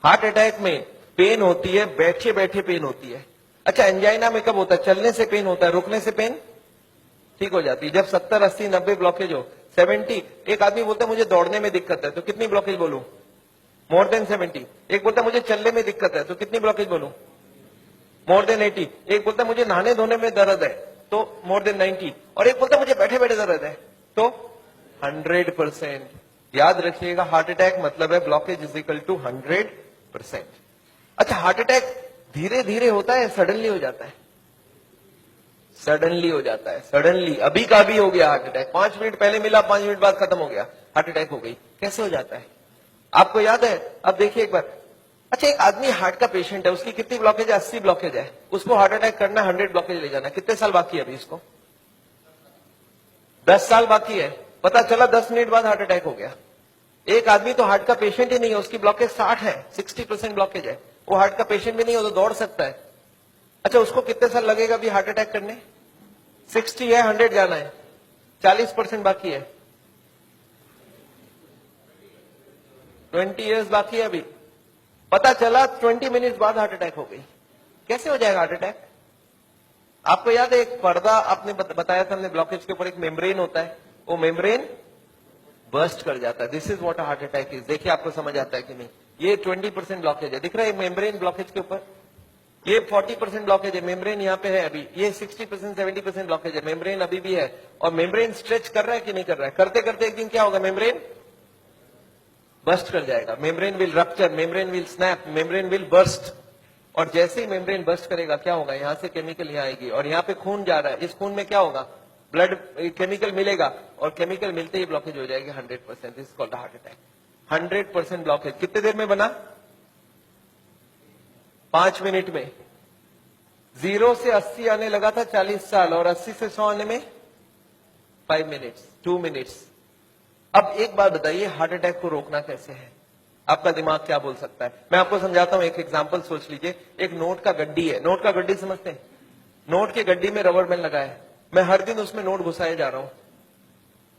Heart attack में pen होती है, बैठे बैठे पेन होती है। अच्छा, एंजाइना में कब होता है? चलने से पेन होता है, रुकने से पेन ठीक हो जाती है। जब 70, 80, 90 ब्लॉकेज हो, 70, एक आदमी बोलता है मुझे दौड़ने में दिक्कत है, तो कितनी ब्लॉकेज बोलूं? More than 70। एक बोलता है मुझे चलने में दिक्कत है, तो कितनी ब्लॉकेज बोलूं? More than 80। एक बोलता है मुझे नहाने धोने में दर्द है, तो मोर देन 90। और एक बोलता है मुझे बैठे बैठे दर्द है, तो 100%। याद रखिएगा, हार्ट अटैक मतलब है ब्लॉकेज इज इक्वल टू 100%। अच्छा, हार्ट अटैक धीरे धीरे होता है, सडनली हो जाता है? सडनली हो जाता है, सडनली। अभी का भी हो गया हार्ट अटैक, 5 मिनट पहले मिला, 5 मिनट बाद खत्म हो गया, हार्ट अटैक हो गई। कैसे हो जाता है आपको याद है? अब देखिए एक बार। अच्छा, एक आदमी हार्ट का पेशेंट है, उसकी कितनी ब्लॉकेज है? 80 ब्लॉकेज है। उसको हार्ट अटैक करना, 100 ब्लॉकेज ले जाना, कितने साल बाकी है अभी इसको? 10 साल बाकी है। पता चला 10 मिनट बाद हार्ट अटैक हो गया। एक आदमी तो हार्ट का पेशेंट ही नहीं है, उसकी ब्लॉकेज 60 है, 60% ब्लॉकेज है, वो हार्ट का पेशेंट भी नहीं हो तो दौड़ सकता है। अच्छा, उसको कितने साल लगेगा अभी हार्ट अटैक करने? 60 है, 100 जाना है, 40% बाकी है, 20 ईयर्स बाकी है अभी। पता चला 20 मिनट बाद हार्ट अटैक हो गई। कैसे हो जाएगा हार्ट अटैक? आपको याद है एक पर्दा आपने बताया था हमने, ब्लॉकेज के ऊपर एक मेम्ब्रेन होता है, वो मेम्ब्रेन बर्स्ट कर जाता है। This is what heart attack is. देखिए आपको समझ आता है कि नहीं? ये 20% ब्लॉकेज है, दिख रहा है मेम्ब्रेन ब्लॉकेज के ऊपर। ये 40% ब्लॉकेज है, मेम्ब्रेन यहाँ पे है अभी। ये 60%, 70% ब्लॉकेज है, मेम्ब्रेन अभी भी है। और मेम्ब्रेन स्ट्रेच कर रहा है कि नहीं कर रहा है? करते करते एक दिन क्या होगा? मेम्ब्रेन बर्स्ट कर जाएगा। Membrane will rupture, membrane will snap, membrane will burst. और जैसे ही मेम्ब्रेन बर्स्ट करेगा क्या होगा? यहां से केमिकल यहाँ आएगी, और यहाँ पे खून जा रहा है, इस खून में क्या होगा? ब्लड केमिकल मिलेगा, और केमिकल मिलते ही ब्लॉकेज हो जाएगी 100%। This is called heart attack. 100% blockage कितने देर में बना? 5 मिनट में। 0 से 80 आने लगा था 40 साल, और 80 से 100 आने में 5 मिनट्स, 2 मिनट्स। अब एक बात बताइए, हार्ट अटैक को रोकना कैसे है? आपका दिमाग क्या बोल सकता है? मैं आपको समझाता हूं, एक एग्जांपल सोच लीजिए। एक नोट का गड्डी है, नोट का गड्डी समझते हैं? नोट के गड्डी में रबर बैंड लगा है, मैं हर दिन उसमें नोट घुसाए जा रहा हूं,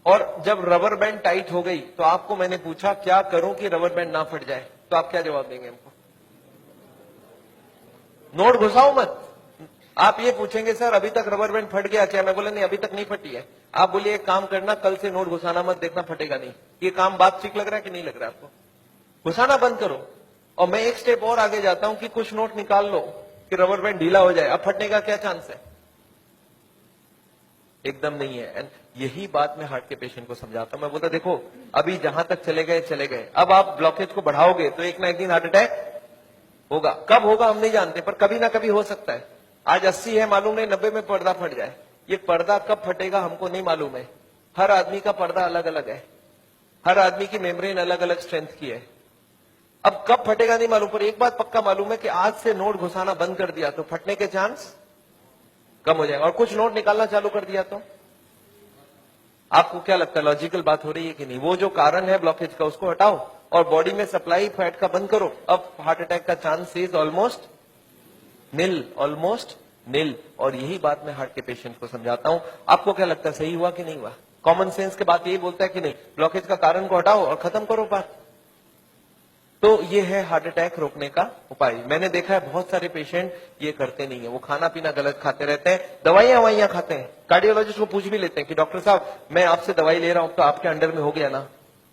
और जब रबर बैंड टाइट हो गई तो आपको मैंने पूछा क्या करूं कि रबर बैंड ना फट जाए, तो आप क्या जवाब देंगे हमको? नोट घुसाओ मत। आप ये पूछेंगे सर अभी तक रबर बैंड फट गया क्या? मैं बोला नहीं, अभी तक नहीं फटी है। आप बोलिए एक काम करना, कल से नोट घुसाना मत, देखना फटेगा नहीं। ये काम बात ठीक लग रहा है कि नहीं लग रहा है आपको? घुसाना बंद करो। और मैं एक स्टेप और आगे जाता हूं कि कुछ नोट निकाल लो कि रबर बैंड ढीला हो जाए, अब फटने का क्या चांस है? एकदम नहीं है। एंड यही बात मैं हार्ट के पेशेंट को समझाता हूं। मैं बोलता देखो अभी जहां तक चले गए चले गए, अब आप ब्लॉकेज को बढ़ाओगे तो एक ना एक दिन हार्ट अटैक होगा। कब होगा हम नहीं जानते, पर कभी ना कभी हो सकता है। आज 80 है, मालूम नहीं 90 में पर्दा फट जाए। ये पर्दा कब फटेगा हमको नहीं मालूम है। हर आदमी का पर्दा अलग अलग है, हर आदमी की मेम्ब्रेन अलग अलग स्ट्रेंथ की है। अब कब फटेगा नहीं मालूम, पर एक बात पक्का मालूम है कि आज से नोट घुसाना बंद कर दिया तो फटने के चांस कम हो जाएगा। और कुछ नोट निकालना चालू कर दिया तो आपको क्या लगता है, लॉजिकल बात हो रही है कि नहीं? वो जो कारण है ब्लॉकेज का उसको हटाओ और बॉडी में सप्लाई फैट का बंद करो, अब हार्ट अटैक का chance is almost nil, almost nil. और यही बात मैं हार्ट के पेशेंट को समझाता हूं। आपको क्या लगता है, सही हुआ कि नहीं हुआ? कॉमन सेंस के बात यही बोलता है कि नहीं, ब्लॉकेज का कारण को हटाओ और खत्म करो बात। तो ये है हार्ट अटैक रोकने का उपाय। मैंने देखा है बहुत सारे पेशेंट ये करते नहीं है, वो खाना पीना गलत खाते रहते हैं, दवाइयां खाते हैं। कार्डियोलॉजिस्ट को पूछ भी लेते हैं कि डॉक्टर साहब मैं आपसे दवाई ले रहा हूं तो आपके अंडर में हो गया ना?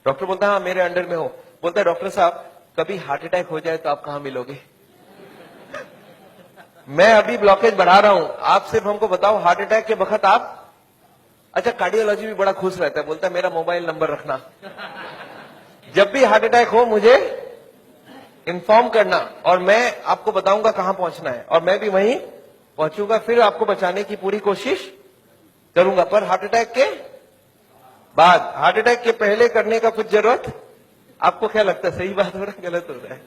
डॉक्टर बोलता है हाँ मेरे अंडर में हो। बोलता है डॉक्टर साहब कभी हार्ट अटैक हो जाए तो आप कहां मिलोगे? मैं अभी ब्लॉकेज बढ़ा रहा हूं, आप सिर्फ हमको बताओ हार्ट अटैक के वक्त आप। अच्छा, कार्डियोलॉजी भी बड़ा खुश रहता है, बोलता है मेरा मोबाइल नंबर रखना, जब भी हार्ट अटैक हो मुझे इन्फॉर्म करना और मैं आपको बताऊंगा कहां पहुंचना है, और मैं भी वहीं पहुंचूंगा, फिर आपको बचाने की पूरी कोशिश करूंगा। पर हार्ट अटैक के बाद, हार्ट अटैक के पहले करने का कुछ जरूरत? आपको क्या लगता है, सही बात हो रहा है गलत हो रहा है?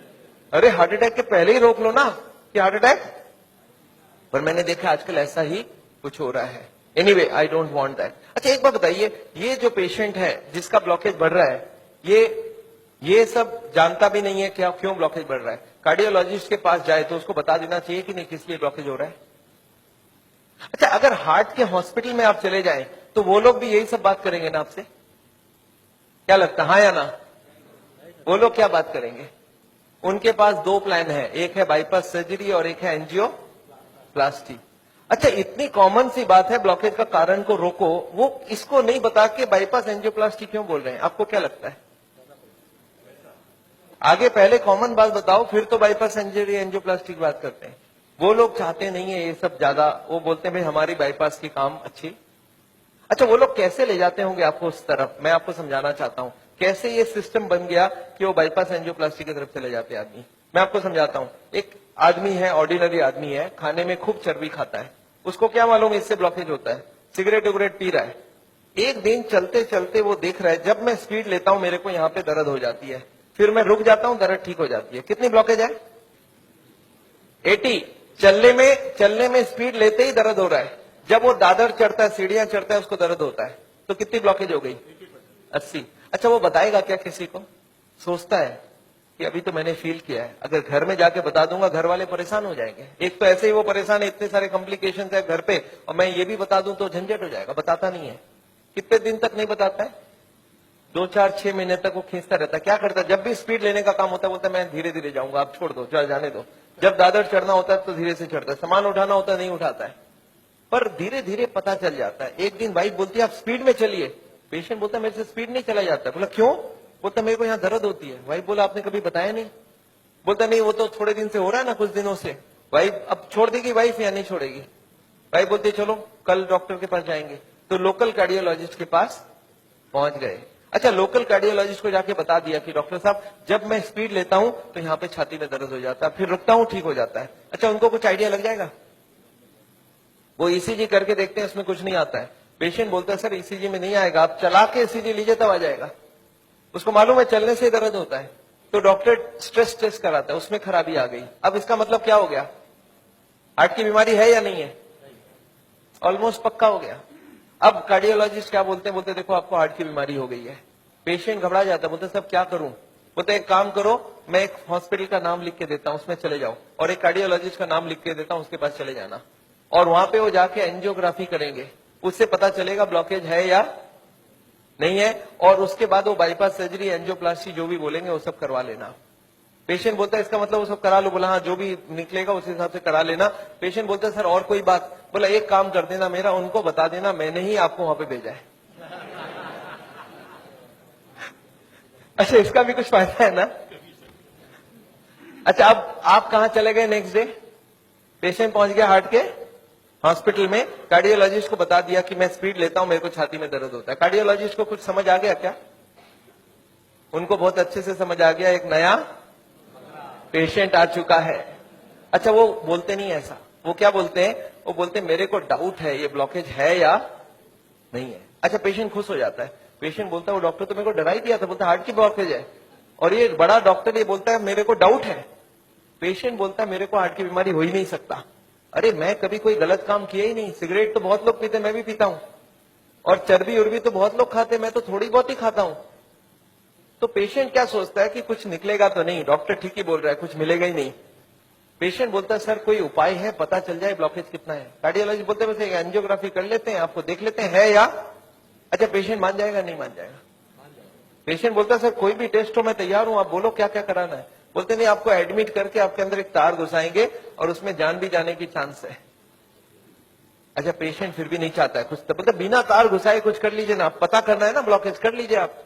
अरे हार्ट अटैक के पहले ही रोक लो ना कि हार्ट अटैक। पर मैंने देखा आजकल ऐसा ही कुछ हो रहा है। Anyway I don't want that. अच्छा एक बात बताइए, ये जो पेशेंट है जिसका ब्लॉकेज बढ़ रहा है, ये सब जानता भी नहीं है क्या क्यों ब्लॉकेज बढ़ रहा है। कार्डियोलॉजिस्ट के पास जाए तो उसको बता देना चाहिए कि नहीं किस लिए ब्लॉकेज हो रहा है। अच्छा, अगर हार्ट के हॉस्पिटल में आप चले जाएं तो वो लोग भी यही सब बात करेंगे ना आपसे? क्या लगता है, हाँ या ना? वो लोग क्या बात करेंगे? उनके पास दो प्लान है, एक है बाईपास सर्जरी और एक है एंजियोप्लास्टी। अच्छा, इतनी कॉमन सी बात है, ब्लॉकेज का कारण को रोको, वो इसको नहीं बता के बाईपास एंजियोप्लास्टी क्यों बोल रहे हैं? आपको क्या लगता है? आगे पहले कॉमन बात बताओ, फिर तो बाईपास सर्जरी एंजियोप्लास्टी की बात करते हैं। वो लोग चाहते नहीं है ये सब ज्यादा, वो बोलते हैं भाई हमारी बाईपास की काम अच्छी। अच्छा, वो लोग कैसे ले जाते होंगे आपको उस तरफ, मैं आपको समझाना चाहता हूं कैसे ये सिस्टम बन गया कि वो बाईपास एंजियोप्लास्टी की तरफ चले जाते आदमी। मैं आपको समझाता हूं। एक आदमी है, ऑर्डिनरी आदमी है, खाने में खूब चर्बी खाता है, उसको क्या मालूम इससे ब्लॉकेज होता है, सिगरेट उगरेट पी रहा है। एक दिन चलते चलते वो देख रहा है जब मैं स्पीड लेता हूं मेरे को यहाँ पे दर्द हो जाती है, फिर मैं रुक जाता हूं, दर्द ठीक हो जाती है। कितनी ब्लॉकेज है? 80। चलने में स्पीड लेते ही दर्द हो रहा है, जब वो दादर चढ़ता है, सीढ़ियां चढ़ता है, उसको दर्द होता है। तो कितनी ब्लॉकेज हो गई? 80। अच्छा, वो बताएगा क्या किसी को? सोचता है कि अभी तो मैंने फील किया है, अगर घर में जाके बता दूंगा घर वाले परेशान हो जाएंगे। एक तो ऐसे ही वो परेशान है, इतने सारे कॉम्प्लिकेशंस है घर पे, और मैं ये भी बता दूं तो झंझट हो जाएगा। बताता नहीं है। कितने दिन तक नहीं बताता है? 2 4 6 महीने तक वो खींचता रहता है। क्या करता है? जब भी स्पीड लेने का काम होता है बोलता है मैं धीरे धीरे जाऊंगा, आप छोड़ दो, चल जाने दो। जब दादर चढ़ना होता है तो धीरे से चढ़ता है, सामान उठाना होता है नहीं उठाता है, पर धीरे धीरे पता चल जाता है। एक दिन वाइफ बोलती है आप स्पीड में चलिए, पेशेंट बोलता है मेरे से स्पीड नहीं चला जाता। बोला क्यों? बोलता मेरे को यहाँ दर्द होती है। वाइफ बोला आपने कभी बताया नहीं? बोलता नहीं वो तो थोड़े दिन से हो रहा है ना, कुछ दिनों से। वाइफ अब छोड़ देगी वाइफ या नहीं छोड़ेगी? वाइफ बोलती चलो कल डॉक्टर के पास जाएंगे। तो लोकल कार्डियोलॉजिस्ट के पास पहुंच गए। अच्छा, लोकल कार्डियोलॉजिस्ट को जाके बता दिया कि डॉक्टर साहब जब मैं स्पीड लेता हूं तो यहाँ पे छाती में दर्द हो जाता है, फिर रुकता हूं ठीक हो जाता है। अच्छा, उनको कुछ आइडिया लग जाएगा? वो ईसीजी करके देखते हैं, उसमें कुछ नहीं आता है। पेशेंट बोलता है सर ईसीजी में नहीं आएगा, आप चला के ईसीजी लीजिए तब आ जाएगा। उसको मालूम है चलने से दर्द होता है, तो डॉक्टर स्ट्रेस टेस्ट कराता है, उसमें खराबी आ गई। अब इसका मतलब क्या हो गया? हार्ट की बीमारी है या नहीं है? ऑलमोस्ट पक्का हो गया। अब कार्डियोलॉजिस्ट क्या बोलते हैं? बोलते देखो आपको हार्ट की बीमारी हो गई है। पेशेंट घबरा जाता है, बोलते सब क्या करूं? बोलते एक काम करो, मैं एक हॉस्पिटल का नाम लिख के देता हूं, उसमें चले जाओ, और एक कार्डियोलॉजिस्ट का नाम लिख के देता हूं, उसके पास चले जाना, और वहां पे वो जाके एंजियोग्राफी करेंगे, उससे पता चलेगा ब्लॉकेज है या नहीं है, और उसके बाद वो बाईपास सर्जरी एंजियोप्लास्टी जो भी बोलेंगे वो सब करवा लेना। पेशेंट बोलता है इसका मतलब वो सब करा लो। बोला हाँ, जो भी निकलेगा उस हिसाब से करा लेना। पेशेंट बोलता है सर और कोई बात? बोला एक काम कर देना मेरा, उनको बता देना मैंने ही आपको वहां पे भेजा है। अच्छा, इसका भी कुछ फायदा है ना? अच्छा, अब आप कहां चले गए नेक्स्ट डे? पेशेंट पहुंच गया हार्ट के हॉस्पिटल में, कार्डियोलॉजिस्ट को बता दिया कि मैं स्पीड लेता हूं, मेरे को छाती में दर्द होता है। कार्डियोलॉजिस्ट को कुछ समझ आ गया क्या? उनको बहुत अच्छे से समझ आ गया, एक नया पेशेंट आ चुका है। अच्छा, वो बोलते नहीं ऐसा, वो क्या बोलते हैं? वो बोलते हैं मेरे को डाउट है ये ब्लॉकेज है या नहीं है। अच्छा, पेशेंट खुश हो जाता है। पेशेंट बोलता है वो डॉक्टर तो मेरे को डरा ही दिया था, बोलता हार्ट की ब्लॉकेज है, और ये बड़ा डॉक्टर ये बोलता है मेरे को डाउट है। पेशेंट बोलता है मेरे को हार्ट की बीमारी हो ही नहीं सकता। अरे मैं कभी कोई गलत काम किया ही नहीं, सिगरेट तो बहुत लोग पीते, मैं भी पीता हूं, और चर्बी उर्बी तो बहुत लोग खाते, मैं तो थोड़ी बहुत ही खाता हूं। तो पेशेंट क्या सोचता है कि कुछ निकलेगा तो नहीं, डॉक्टर ठीक ही बोल रहा है, कुछ मिलेगा ही नहीं। पेशेंट बोलता है सर कोई उपाय है, पता चल जाए ब्लॉकेज कितना है। कार्डियोलॉजिस्ट बोलते हैं वैसे एंजियोग्राफी कर लेते हैं, आपको देख लेते हैं है या। अच्छा, पेशेंट मान जाएगा नहीं मान जाएगा? पेशेंट बोलता है सर कोई भी टेस्ट हो मैं तैयार हूं, आप बोलो क्या क्या कराना है। बोलते नहीं, आपको एडमिट करके आपके अंदर एक तार घुसाएंगे और उसमें जान भी जाने की चांस है। अच्छा, पेशेंट फिर भी नहीं चाहता है कुछ, तो बोलते बिना तार घुसाए कुछ कर लीजिए ना, पता करना है ना ब्लॉकेज, कर लीजिए आप।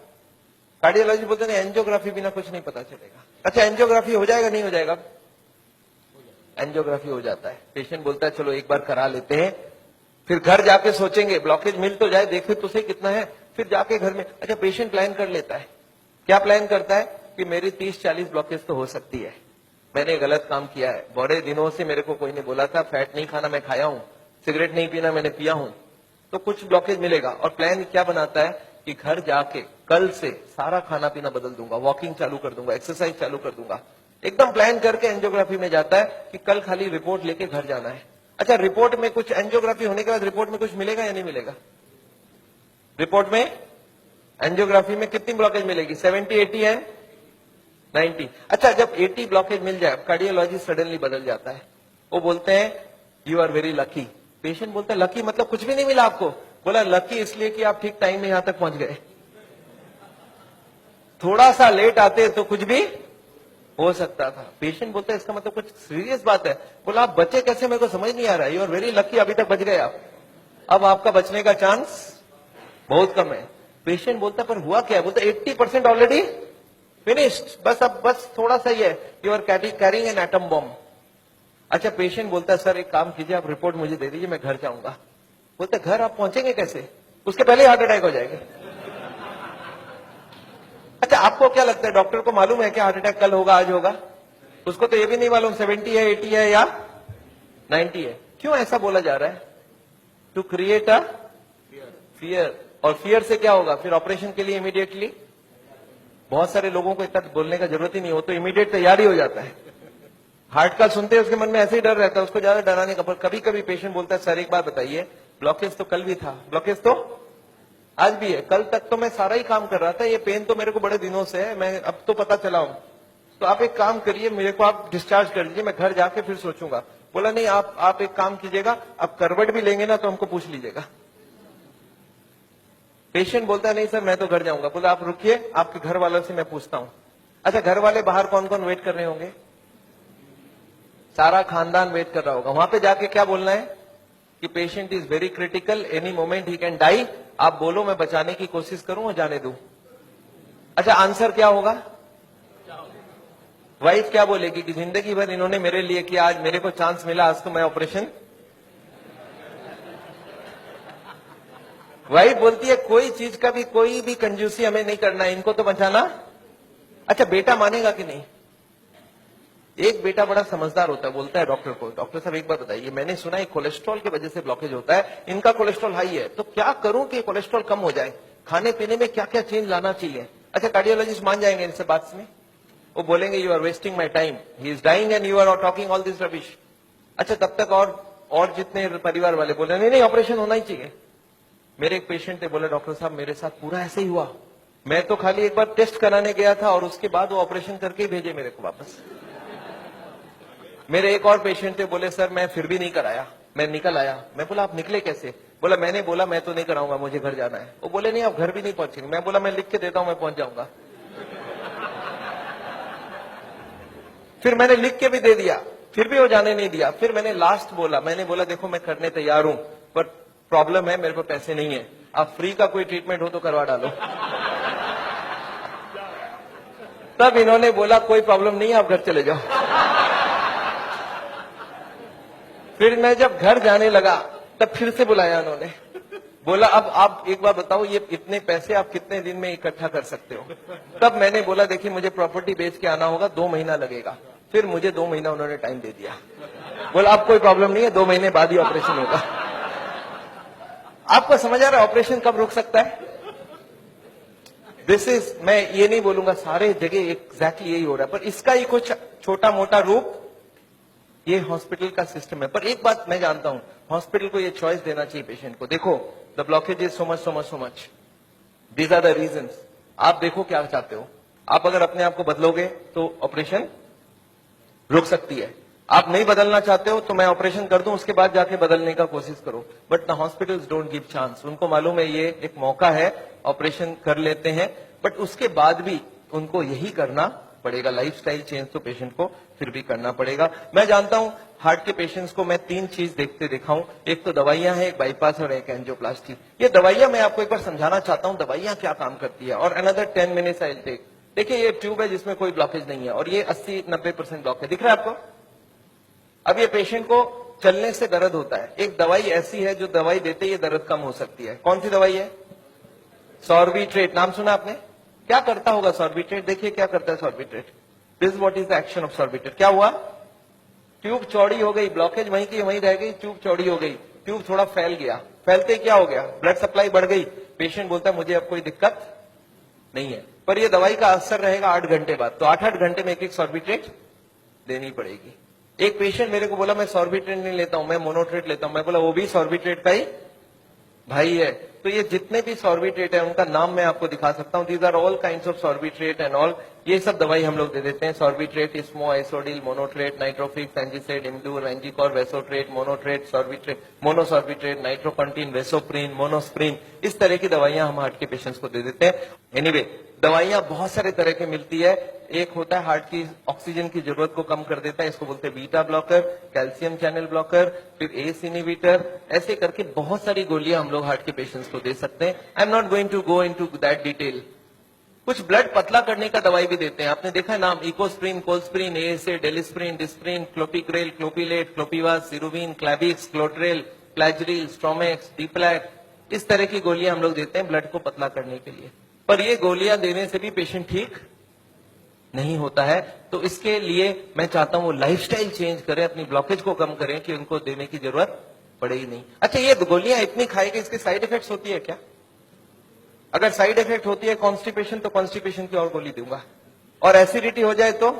कार्डियोलॉजी बोलते नहीं, एंजियोग्राफी बिना कुछ नहीं पता चलेगा। अच्छा, एंजियोग्राफी हो जाएगा नहीं हो जाएगा? एंजियोग्राफी हो जाता है। पेशेंट बोलता है चलो एक बार करा लेते हैं, फिर घर जाके सोचेंगे ब्लॉकेज मिल तो जाए, देखे तो सही कितना है, फिर जाके घर में। अच्छा, पेशेंट प्लान कर लेता है। क्या प्लान करता है? कि मेरी 30-40 ब्लॉकेज तो हो सकती है, मैंने गलत काम किया है, बड़े दिनों से मेरे को कोई ने बोला था फैट नहीं खाना, मैं खाया हूं, सिगरेट नहीं पीना, मैंने पिया हूं, तो कुछ ब्लॉकेज मिलेगा। और प्लान क्या बनाता है कि घर जाके कल से सारा खाना पीना बदल दूंगा, वॉकिंग चालू कर दूंगा, एक्सरसाइज चालू कर दूंगा। एकदम प्लान करके एंजियोग्राफी में जाता है कि कल खाली रिपोर्ट लेके घर जाना है। अच्छा, रिपोर्ट में कुछ, एंजियोग्राफी होने के बाद रिपोर्ट में कुछ मिलेगा या नहीं मिलेगा? रिपोर्ट में एंजियोग्राफी में कितनी ब्लॉकेज मिलेगी? 70, 80 है 90। अच्छा, जब 80 ब्लॉकेज मिल जाए, कार्डियोलॉजिस्ट सडनली बदल जाता है, वो बोलते हैं you are very lucky. Patient बोलता है लकी मतलब कुछ भी नहीं मिला आपको? बोला लकी इसलिए कि आप ठीक टाइम में यहां तक पहुंच गए, थोड़ा सा लेट आते तो कुछ भी हो सकता था। पेशेंट बोलता है इसका मतलब कुछ सीरियस बात है। बोला आप बचे कैसे, मेरे को समझ नहीं आ रहा है। यू आर वेरी लकी, अभी तक बच गए आप। अब आपका बचने का चांस बहुत कम है। पेशेंट बोलता पर हुआ क्या है? बोलता 80% ऑलरेडी फिनिश्ड, बस अब बस थोड़ा सा ही है। You are carrying an atom bomb. अच्छा, पेशेंट बोलता है सर एक काम कीजिए, आप रिपोर्ट मुझे दे दीजिए, मैं घर जाऊंगा। बोलते घर आप पहुंचेंगे कैसे? उसके पहले हार्ट अटैक हो जाएगा। अच्छा, आपको क्या लगता है, डॉक्टर को मालूम है कि हार्ट अटैक कल होगा, आज होगा? उसको तो ये भी नहीं मालूम 70 है, 80 है या 90 है। क्यों ऐसा बोला जा रहा है? To create a fear. और फियर से क्या होगा? फिर ऑपरेशन के लिए इमीडिएटली, बहुत सारे लोगों को इतना बोलने का जरूरत ही नहीं हो, तो इमीडिएट तैयारी हो जाता है। हार्ट का सुनते हैं उसके मन में ऐसे ही डर रहता है, उसको ज्यादा डराने का। पर कभी कभी पेशेंट बोलता है सर एक बात बताइए, ब्लॉकेज तो कल भी था, ब्लॉकेज तो आज भी है, कल तक तो मैं सारा ही काम कर रहा था, ये पेन तो मेरे को बड़े दिनों से है, मैं अब तो पता चला हूं। तो आप एक काम करिए, मेरे को आप डिस्चार्ज कर दीजिए, मैं घर जाके फिर सोचूंगा। बोला नहीं, आप एक काम कीजिएगा, आप करवट भी लेंगे ना तो हमको पूछ लीजिएगा। पेशेंट बोलता है नहीं सर मैं तो घर जाऊंगा। बोला आप रुकिए, आपके घर वालों से मैं पूछता हूं। अच्छा, घर वाले बाहर कौन कौन वेट कर रहे होंगे? सारा खानदान वेट कर रहा होगा। वहां पे जाके क्या बोलना है कि patient is very critical, any moment he can die. आप बोलो मैं बचाने की कोशिश करूं और जाने दूं। अच्छा, आंसर क्या होगा? वाइफ क्या बोलेगी कि जिंदगी भर इन्होंने मेरे लिए किया, आज मेरे को चांस मिला, आज तो मैं ऑपरेशन। वाइफ बोलती है कोई चीज का भी, कोई भी कंजूसी हमें नहीं करना है, इनको तो बचाना। अच्छा, बेटा मानेगा कि नहीं? एक बेटा बड़ा समझदार होता है, बोलता है डॉक्टर को, डॉक्टर साहब एक बात बताइए, मैंने सुना है कोलेस्ट्रॉल की वजह से ब्लॉकेज होता है, इनका कोलेस्ट्रॉल हाई है, तो क्या करूं कि कोलेस्ट्रॉल कम हो जाए? खाने पीने में क्या क्या चेंज लाना चाहिए? अच्छा, कार्डियोलॉजिस्ट मान जाएंगे इनसे बात में, वो बोलेंगे you are wasting my time, he is dying and you are talking all this rubbish. अच्छा, तब तक और जितने परिवार वाले बोले नहीं नहीं ऑपरेशन होना ही चाहिए। मेरे एक पेशेंट थे, बोले डॉक्टर साहब मेरे साथ पूरा ऐसे ही हुआ, मैं तो खाली एक बार टेस्ट कराने गया था और उसके बाद वो ऑपरेशन करके ही भेजे मेरे को वापस। मेरे एक और पेशेंट थे, बोले सर मैं फिर भी नहीं कराया, मैं निकल आया। मैं बोला आप निकले कैसे? बोला मैंने बोला मैं तो नहीं कराऊंगा, मुझे घर जाना है। वो बोले नहीं आप घर भी नहीं पहुंचेंगे। मैं बोला मैं लिख के देता हूं, मैं पहुंच जाऊंगा। फिर मैंने लिख के भी दे दिया, फिर भी वो जाने नहीं दिया। फिर मैंने लास्ट बोला, मैंने बोला देखो मैं करने तैयार हूं, पर प्रॉब्लम है मेरे पास पैसे नहीं है, आप फ्री का कोई ट्रीटमेंट हो तो करवा डालो। तब इन्होंने बोला कोई प्रॉब्लम नहीं है, आप घर चले जाओ। फिर मैं जब घर जाने लगा तब फिर से बुलाया उन्होंने, बोला अब आप एक बार बताओ ये इतने पैसे आप कितने दिन में इकट्ठा कर सकते हो? तब मैंने बोला देखिए मुझे प्रॉपर्टी बेच के आना होगा, 2 महीना लगेगा। फिर मुझे 2 महीना उन्होंने टाइम दे दिया। बोला अब कोई प्रॉब्लम नहीं है, 2 महीने बाद ही ऑपरेशन होगा। आपको समझ आ रहा है ऑपरेशन कब रुक सकता है? दिस इज, मैं ये नहीं बोलूंगा सारे जगह एग्जैक्टली यही हो रहा है, पर इसका ही कुछ छोटा मोटा रूप ये हॉस्पिटल का सिस्टम है। पर एक बात मैं जानता हूं, हॉस्पिटल को ये चॉइस देना चाहिए पेशेंट को। देखो the blockage is so much, these are the reasons. आप देखो क्या चाहते हो। आप अगर अपने आप को बदलोगे तो ऑपरेशन रुक सकती है। आप नहीं बदलना चाहते हो तो मैं ऑपरेशन कर दूं, उसके बाद जाके बदलने का कोशिश करो। But the hospitals don't give chance. उनको मालूम है ये एक मौका है, ऑपरेशन कर लेते हैं, बट उसके बाद भी उनको यही करना पड़ेगा। लाइफस्टाइल चेंज तो पेशेंट को फिर भी करना पड़ेगा। मैं जानता हूं हार्ट के पेशेंट्स को मैं 3 चीज देखते देखा हूं, एक तो दवाइयां हैं, एक बाईपास और एक एंजियोप्लास्टी। ये दवाइयां मैं आपको एक बार समझाना चाहता हूं दवाइयां क्या काम करती है, और another 10 minutes I will take. देखिए ये ट्यूब है जिसमें कोई ब्लॉकेज नहीं है, और ये 80-90% ब्लॉक है, दिख रहा है आपको? अब ये पेशेंट को चलने से दर्द होता है, एक दवाई ऐसी है जो दवाई देते ही दर्द कम हो सकती है। कौन सी दवाई है? सॉर्बिट्रेट। नाम सुना आपने? क्या करता होगा सॉर्बिट्रेट? देखिए क्या करता है Sorbitrate. This what is the action of Sorbitrate. क्या हुआ? ट्यूब चौड़ी हो गई, ब्लॉकेज वहीं की वहीं रह गई, ट्यूब चौड़ी हो गई, ट्यूब थोड़ा फैल गया, फैलते क्या हो गया? ब्लड सप्लाई बढ़ गई। पेशेंट बोलता है मुझे अब कोई दिक्कत नहीं है, पर यह दवाई का असर रहेगा 8 घंटे बाद, तो 8-8 घंटे में एक सॉर्बिट्रेट देनी पड़ेगी। एक पेशेंट मेरे को बोला मैं सॉर्बिट्रेट नहीं लेता हूं, मैं मोनोट्रेट लेता हूं। मैं बोला वो भी सॉर्बिट्रेट का ही भाई है। तो ये जितने भी सॉर्बिट्रेट है उनका नाम मैं आपको दिखा सकता हूं। These are all kinds of Sorbitrate and all. ये सब दवाई हम लोग दे देते हैं। सॉर्बिट्रेट, इस्मो, आइसोडिल, मोनोट्रेट, नाइट्रोफिक्स, एंजिसेड, इम्डूर, वेंजिकॉर, वेसोट्रेट, मोनोट्रेट, सॉर्बिट्रेट, मोनोसॉर्बिट्रेट, नाइट्रोकंटीन, वेसोप्रीन, मोनोस्प्रीन, इस तरह की दवाइयां हम हार्ट के पेशेंट्स को दे देते हैं। एनीवे, दवाइयां बहुत सारे तरह की मिलती है। एक होता है हार्ट की ऑक्सीजन की जरूरत को कम कर देता है, इसको बोलते हैं beta blocker, calcium channel blocker, फिर एस इनहिबिटर, ऐसे करके बहुत सारी गोलियां हम लोग हार्ट के पेशेंट्स को दे सकते हैं। I am not going to go into that detail. कुछ ब्लड पतला करने का दवाई भी देते हैं, आपने देखा है नाम, इकोस्प्रिन, कोल्स्प्रिन, एएसए, डेलिस्प्रिन, डिस्प्रिन, क्लोपिक्रेल, क्लोपिलेट, क्लोपिवास, सिरुविन, क्लैबिक्स, क्लोट्रेल, प्लाजरिल, स्ट्रोमेक्स, डीप्लैक, इस तरह की गोलियां हम लोग देते हैं ब्लड को पतला करने के लिए। पर ये गोलियां देने से भी पेशेंट ठीक नहीं होता है, तो इसके लिए मैं चाहता हूं वो लाइफस्टाइल चेंज करें, अपनी ब्लॉकेज को कम करें कि उनको देने की जरूरत पड़े ही नहीं। अच्छा, ये गोलियां इतनी खाएगी, इसके साइड इफेक्ट्स होती है क्या? अगर साइड इफेक्ट होती है कॉन्स्टिपेशन, तो कॉन्स्टिपेशन की और गोली दूंगा, और एसिडिटी हो जाए तो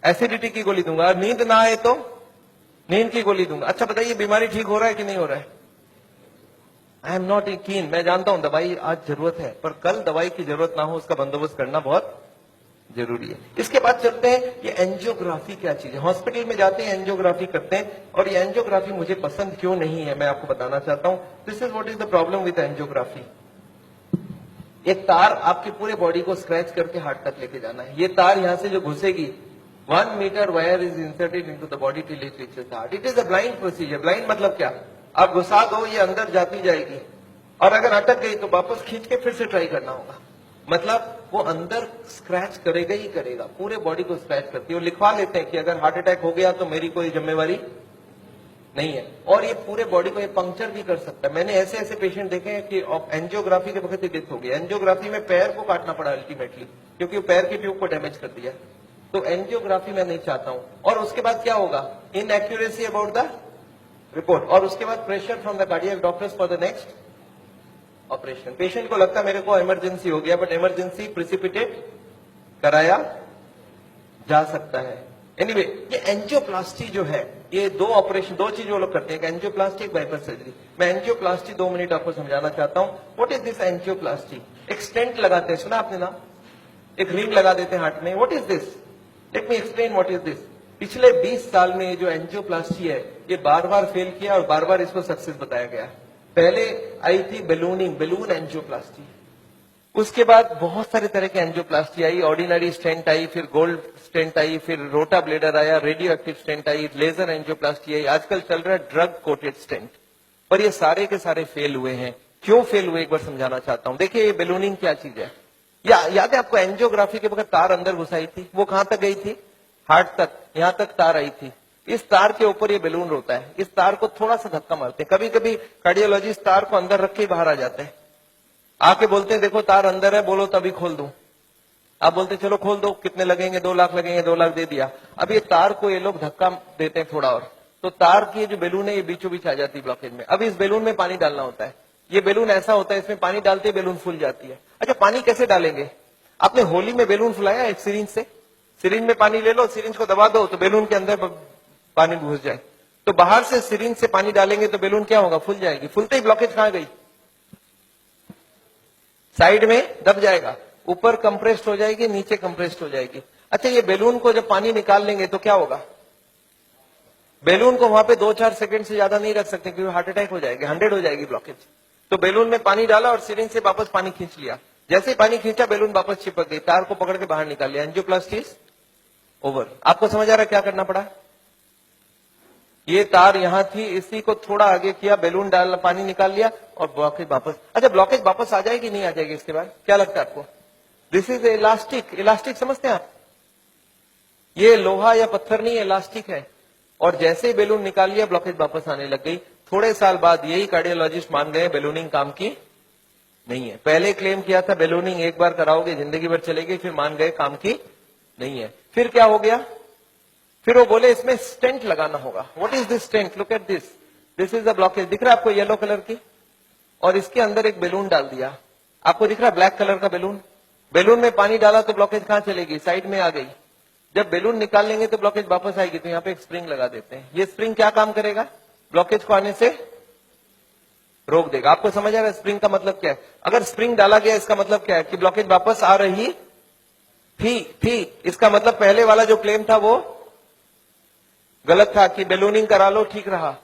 एसिडिटी की गोली दूंगा, और नींद ना आए तो नींद की गोली दूंगा। अच्छा बताइए, बीमारी ठीक हो रहा है कि नहीं हो रहा है? आई एम नॉट कीन, मैं जानता हूं दवाई आज जरूरत है, पर कल दवाई की जरूरत ना हो उसका बंदोबस्त करना बहुत जरूरी है। इसके बाद चलते हैं, ये एंजियोग्राफी क्या चीज है। हॉस्पिटल में जाते हैं, एंजियोग्राफी करते हैं, और ये एंजियोग्राफी मुझे पसंद क्यों नहीं है मैं आपको बताना चाहता हूं। This is what is the problem with angiography. एक तार आपकी पूरे बॉडी को स्क्रैच करके हार्ट तक लेके जाना है। ये तार यहां से जो घुसेगी, 1 metre wire is inserted into the body till it reaches the heart. It is a blind procedure. Blind मतलब क्या? आप घुसा दो, ये अंदर जाती जाएगी, और अगर अटक गई तो वापस खींच के फिर से ट्राई करना होगा। मतलब वो अंदर स्क्रैच करेगा ही करेगा, पूरे बॉडी को स्क्रैच करती है। वो लिखवा लेते हैं कि अगर हार्ट अटैक हो गया तो मेरी कोई जिम्मेवारी नहीं है, और ये पूरे बॉडी को ये पंक्चर भी कर सकता है। मैंने ऐसे ऐसे पेशेंट देखे हैं कि एंजियोग्राफी के वक्त ही डेथ हो गई। एंजियोग्राफी में पैर को काटना पड़ा अल्टीमेटली, क्योंकि वो पैर की ट्यूब को डैमेज कर दिया। तो एंजियोग्राफी मैं नहीं चाहता हूं। और उसके बाद क्या होगा? इनएक्यूरेसी अबाउट द रिपोर्ट, और उसके बाद pressure from the cardiac doctors for the next operation. Patient को लगता है मेरे को इमरजेंसी हो गया, बट इमरजेंसी प्रिसिपिटेट कराया जा सकता है। एनीवे, ये एंजियोप्लास्टी जो है, ये दो ऑपरेशन, दो चीज वो लोग करते हैं, एक एंजियोप्लास्टी, एक बाइपास सर्जरी। मैं एंजियोप्लास्टी 2 मिनट आपको समझाना चाहता हूं। What is this angioplasty? एक स्टेंट लगाते हैं, सुना आपने नाम? एक रिंग लगा देते हैं हार्ट में। What is this? Let me explain what is this. पिछले 20 साल में जो एंजियोप्लास्टी है, ये बार बार फेल किया और बार बार इसको सक्सेस बताया गया। पहले आई थी बैलूनिंग, बैलून एंजियोप्लास्टी। उसके बाद बहुत सारे तरह के एंजियोप्लास्टी आई, ऑर्डिनरी स्टेंट आई, फिर गोल्ड स्टेंट आई, फिर रोटा ब्लेडर आया, रेडियो एक्टिव स्टेंट आई, लेजर एंजियोप्लास्टी आई, आजकल चल रहा है ड्रग कोटेड स्टेंट। पर ये सारे के सारे फेल हुए हैं। क्यों फेल हुए, एक बार समझाना चाहता हूं। देखिए, ये बैलूनिंग क्या चीज है। याद है आपको, एंजियोग्राफी के वक्त तार अंदर घुसाई थी, वो कहां तक गई थी? हार्ट तक, यहां तक तार आई थी। इस तार के ऊपर ये बैलून होता है। इस तार को थोड़ा सा धक्का मारते हैं, कभी कभी कार्डियोलॉजिस्ट तार को अंदर रख के बाहर आ जाते हैं, आके बोलते हैं देखो तार अंदर है, बोलो तभी खोल दूं। आप बोलते चलो खोल दो, कितने लगेंगे? 2 लाख लगेंगे, 2 लाख दे दिया। अब ये तार को ये लोग धक्का देते हैं थोड़ा और, तो तार की जो बैलून है ये बीचों बीच आ जाती है ब्लॉकेज में। अब इस बैलून में पानी डालना होता है। ये बैलून ऐसा होता है, इसमें पानी डालते ही बैलून फूल जाती है। अच्छा, पानी कैसे डालेंगे? आपने होली में बैलून फुलाया एक सिरिंज से? सिरिंज में पानी ले लो, सिरिंज को दबा दो तो बैलून के अंदर पानी घुस जाए। तो बाहर से सिरिंज से पानी डालेंगे तो बैलून क्या होगा? फूल जाएगी। फूलते ही ब्लॉकेज कहां गई? साइड में दब जाएगा, ऊपर कंप्रेस्ड हो जाएगी, नीचे कंप्रेस्ड हो जाएगी। अच्छा, ये बैलून को जब पानी निकाल लेंगे तो क्या होगा? बैलून को वहां पे 2-4 सेकंड से ज्यादा नहीं रख सकते, क्योंकि हार्ट अटैक हो जाएगी, 100 हो जाएगी ब्लॉकेज। तो बैलून में पानी डाला और सिरिंज से वापस पानी खींच लिया। जैसे ही पानी खींचा, बैलून वापस चिपक गई, तार को पकड़ के बाहर निकाल लिया। Angioplasty is over. आपको समझ आ रहा है क्या करना पड़ा? ये तार यहां थी, इसी को थोड़ा आगे किया, बैलून डाल, पानी निकाल लिया और ब्लॉकेज वापस। अच्छा, ब्लॉकेज वापस आ जाएगी नहीं आ जाएगी इसके बाद? क्या लगता है आपको? This is elastic. इलास्टिक समझते हैं आप? ये लोहा या पत्थर नहीं, इलास्टिक है। और जैसे ही बैलून निकाल लिया, ब्लॉकेज वापस आने लग गई। थोड़े साल बाद यही कार्डियोलॉजिस्ट मान गए बैलूनिंग काम की नहीं है। पहले क्लेम किया था बैलूनिंग एक बार कराओगे जिंदगी भर चलेगी, फिर मान गए काम की नहीं है। फिर क्या हो गया? फिर वो बोले इसमें स्टेंट लगाना होगा। What is this stent? Look at this, this is the blockage. दिख रहा है आपको येलो कलर की? और इसके अंदर एक बैलून डाल दिया। आपको दिख रहा है ब्लैक कलर का बैलून? बैलून में पानी डाला तो ब्लॉकेज कहां चलेगी? साइड में आ गई। जब बैलून निकाल लेंगे तो ब्लॉकेज वापस आएगी। तो यहाँ पे एक स्प्रिंग लगा देते हैं। ये स्प्रिंग क्या काम करेगा? ब्लॉकेज को आने से रोक देगा। आपको समझ आ रहा है स्प्रिंग का मतलब क्या है? अगर स्प्रिंग डाला गया, इसका मतलब क्या है? कि ब्लॉकेज वापस आ रही थी। इसका मतलब पहले वाला जो क्लेम था वो गलत था, कि बैलूनिंग करा लो ठीक रहा।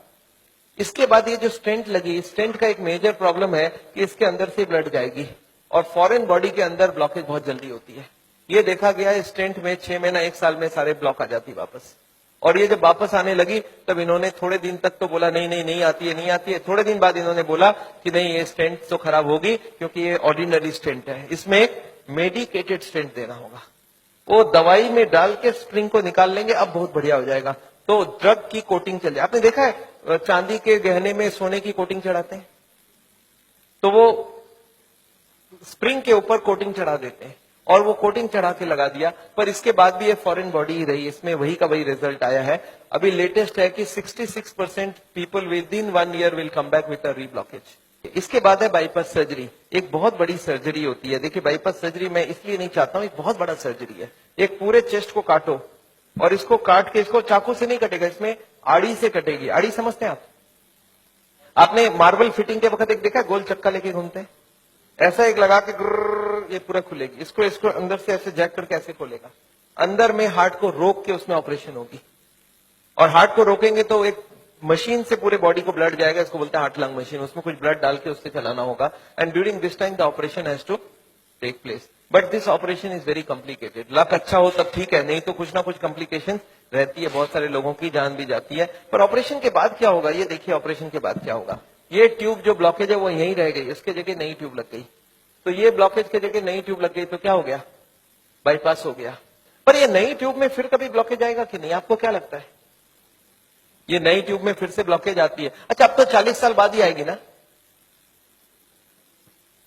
इसके बाद ये जो स्टेंट लगी, स्टेंट का एक मेजर प्रॉब्लम है कि इसके अंदर से ब्लड जाएगी। और फॉरेन बॉडी के अंदर ब्लॉकेज बहुत जल्दी होती है। ये देखा गया है स्टेंट में 6 महीना 1 साल में सारे ब्लॉक आ जाती वापस। और ये जब वापस आने लगी तब इन्होंने थोड़े दिन तक तो बोला नहीं आती है, नहीं आती है। थोड़े दिन बाद इन्होंने बोला कि नहीं, ये स्टेंट तो खराब होगी क्योंकि ये ऑर्डिनरी स्टेंट है, इसमें एक मेडिकेटेड स्टेंट देना होगा। वो दवाई में डाल के स्प्रिंग को निकाल लेंगे, अब बहुत बढ़िया हो जाएगा। तो ड्रग की कोटिंग चल जाए। आपने देखा है चांदी के गहने में सोने की कोटिंग चढ़ाते हैं, तो वो स्प्रिंग के ऊपर कोटिंग चढ़ा देते हैं और वो कोटिंग चढ़ा के लगा दिया, पर इसके बाद भी ये फॉरेन बॉडी ही रही, इसमें वही का वही रिजल्ट आया है। अभी लेटेस्ट है कि 66% people with in 1 year will come back with a reblockage. इसके बाद है बाईपास सर्जरी। एक बहुत बड़ी सर्जरी होती है। देखिए बाईपास सर्जरी मैं इसलिए नहीं चाहता हूं, एक बहुत बड़ा सर्जरी है। एक पूरे चेस्ट को काटो और इसको काट के, इसको चाकू से नहीं कटेगा, इसमें आड़ी से कटेगी। आड़ी समझते हैं आप? आपने मार्बल फिटिंग के वक्त एक देखा गोल चक्का लेके घूमते हैं, ऐसा एक लगा के ये पूरा खुलेगी। इसको अंदर से ऐसे जैक करके ऐसे खोलेगा, अंदर में हार्ट को रोक के उसमें ऑपरेशन होगी। और हार्ट को रोकेंगे तो एक मशीन से पूरे बॉडी को ब्लड जाएगा, इसको बोलते हैं हार्ट लंग मशीन। उसमें कुछ ब्लड डाल के उससे चलाना होगा। And during this time the operation has to take place, but this operation is very complicated. Luck अच्छा हो तब ठीक है, नहीं तो कुछ ना कुछ कॉम्प्लिकेशन रहती है, बहुत सारे लोगों की जान भी जाती है। पर ऑपरेशन के बाद क्या होगा, ये देखिए ऑपरेशन के बाद क्या होगा। ये ट्यूब जो ब्लॉकेज है वो यहीं रह गई, इसके जगह नई ट्यूब लग गई। तो ये ब्लॉकेज के जगह नई ट्यूब लग गई तो क्या हो गया, बाईपास हो गया। पर ये नई ट्यूब में फिर कभी ब्लॉकेज आएगा कि नहीं, आपको क्या लगता है? ये नई ट्यूब में फिर से ब्लॉकेज आती है। अच्छा, अब तो 40 साल बाद ही आएगी ना,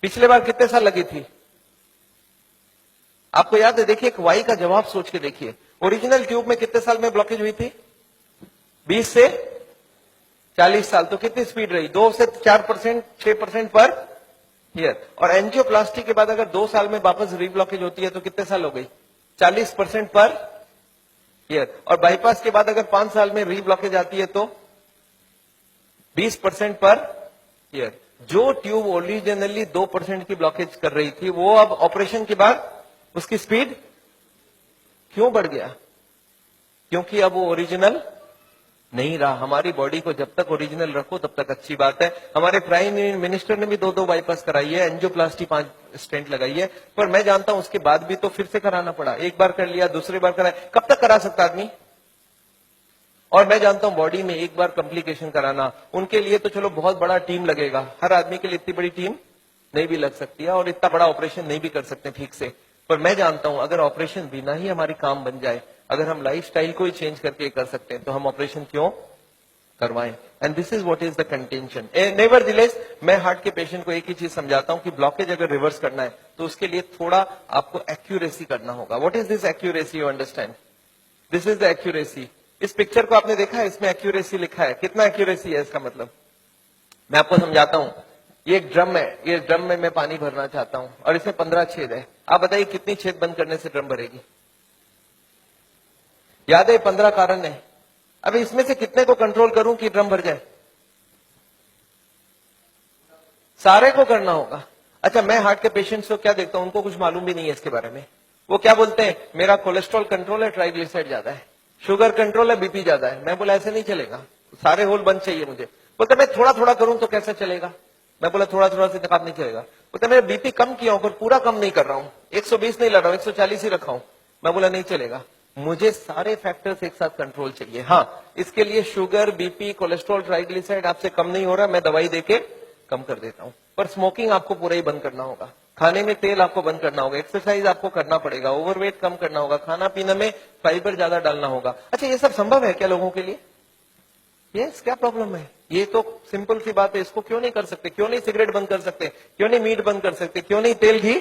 पिछले बार कितने साल लगी थी आपको याद है? देखिए एक वाई का जवाब सोच के देखिए, ओरिजिनल ट्यूब में कितने साल में ब्लॉकेज हुई थी? 20 से 40 साल। तो कितनी स्पीड रही? 2 से 4%, 6% पर ईयर। और एंजियोप्लास्टी के बाद अगर 2 साल में वापस रीब्लॉकेज होती है तो कितने साल हो गई? 40% पर ईयर। और बाईपास के बाद अगर 5 साल में रीब्लॉकेज आती है तो 20% पर ईयर। जो ट्यूब ओरिजिनली 2% की ब्लॉकेज कर रही थी वो अब ऑपरेशन के बाद उसकी स्पीड क्यों बढ़ गया? क्योंकि अब वो ओरिजिनल नहीं रहा। हमारी बॉडी को जब तक ओरिजिनल रखो तब तक अच्छी बात है। हमारे प्राइम मिनिस्टर ने भी 2 बाईपास कराई है, एंजियोप्लास्टी 5 स्टेंट लगाई है। पर मैं जानता हूं उसके बाद भी तो फिर से कराना पड़ा। एक बार कर लिया, दूसरी बार कराया, कब तक करा सकता आदमी? और मैं जानता हूं बॉडी में एक बार कॉम्प्लिकेशन कराना, उनके लिए तो चलो बहुत बड़ा टीम लगेगा। हर आदमी के लिए इतनी बड़ी टीम नहीं भी लग सकती है और इतना बड़ा ऑपरेशन नहीं भी कर सकते ठीक से। पर मैं जानता हूं अगर ऑपरेशन बिना ही हमारी काम बन जाए, अगर हम लाइफस्टाइल को ही चेंज करके कर सकते हैं तो हम ऑपरेशन क्यों करवाएं? And this is what is the contention. Nevertheless मैं हार्ट के पेशेंट को एक ही चीज समझाता हूं कि ब्लॉकेज अगर रिवर्स करना है तो उसके लिए थोड़ा आपको एक्यूरेसी करना होगा। What is this accuracy? You understand? This is the accuracy. इस पिक्चर को आपने देखा है, इसमें एक्यूरेसी लिखा है। कितना एक्यूरेसी है इसका मतलब? मैं आपको समझाता हूं। ये एक ड्रम है, ये ड्रम में मैं पानी भरना चाहता हूं और इसमें 15 छेद है। आप बताइए कितनी छेद बंद करने से ड्रम भरेगी? याद है 15 कारण है। अब इसमें से कितने को कंट्रोल करूं कि ड्रम भर जाए? सारे को करना होगा। अच्छा, मैं हार्ट के पेशेंट्स को क्या देखता हूं, उनको कुछ मालूम भी नहीं है इसके बारे में। वो क्या बोलते हैं, मेरा कोलेस्ट्रॉल कंट्रोल है, ट्राइग्लिसराइड ज्यादा है, शुगर कंट्रोल है, बीपी ज्यादा है। मैं बोला ऐसे नहीं चलेगा, सारे होल बंद चाहिए मुझे। बोलते मैं थोड़ा थोड़ा करूं तो कैसे चलेगा? मैं बोला थोड़ा थोड़ा से काम नहीं चलेगा। बोलते मैं बीपी कम किया हूं पर पूरा कम नहीं कर रहा हूं, 120 नहीं लड़ रहा हूं, 140 ही रखा हूं। मैं बोला नहीं चलेगा, मुझे सारे फैक्टर्स एक साथ कंट्रोल चाहिए। हाँ, इसके लिए शुगर, बीपी, कोलेस्ट्रॉल, ट्राइग्लिसराइड आपसे कम नहीं हो रहा, मैं दवाई देके कम कर देता हूं। पर स्मोकिंग आपको पूरा ही बंद करना होगा, खाने में तेल आपको बंद करना होगा, एक्सरसाइज आपको करना पड़ेगा, ओवरवेट कम करना होगा, खाना पीने में फाइबर ज्यादा डालना होगा। अच्छा, ये सब संभव है क्या लोगों के लिए? यस, क्या प्रॉब्लम है? ये तो सिंपल सी बात है। इसको क्यों नहीं कर सकते? क्यों नहीं सिगरेट बंद कर सकते? क्यों नहीं मीट बंद कर सकते? क्यों नहीं तेल घी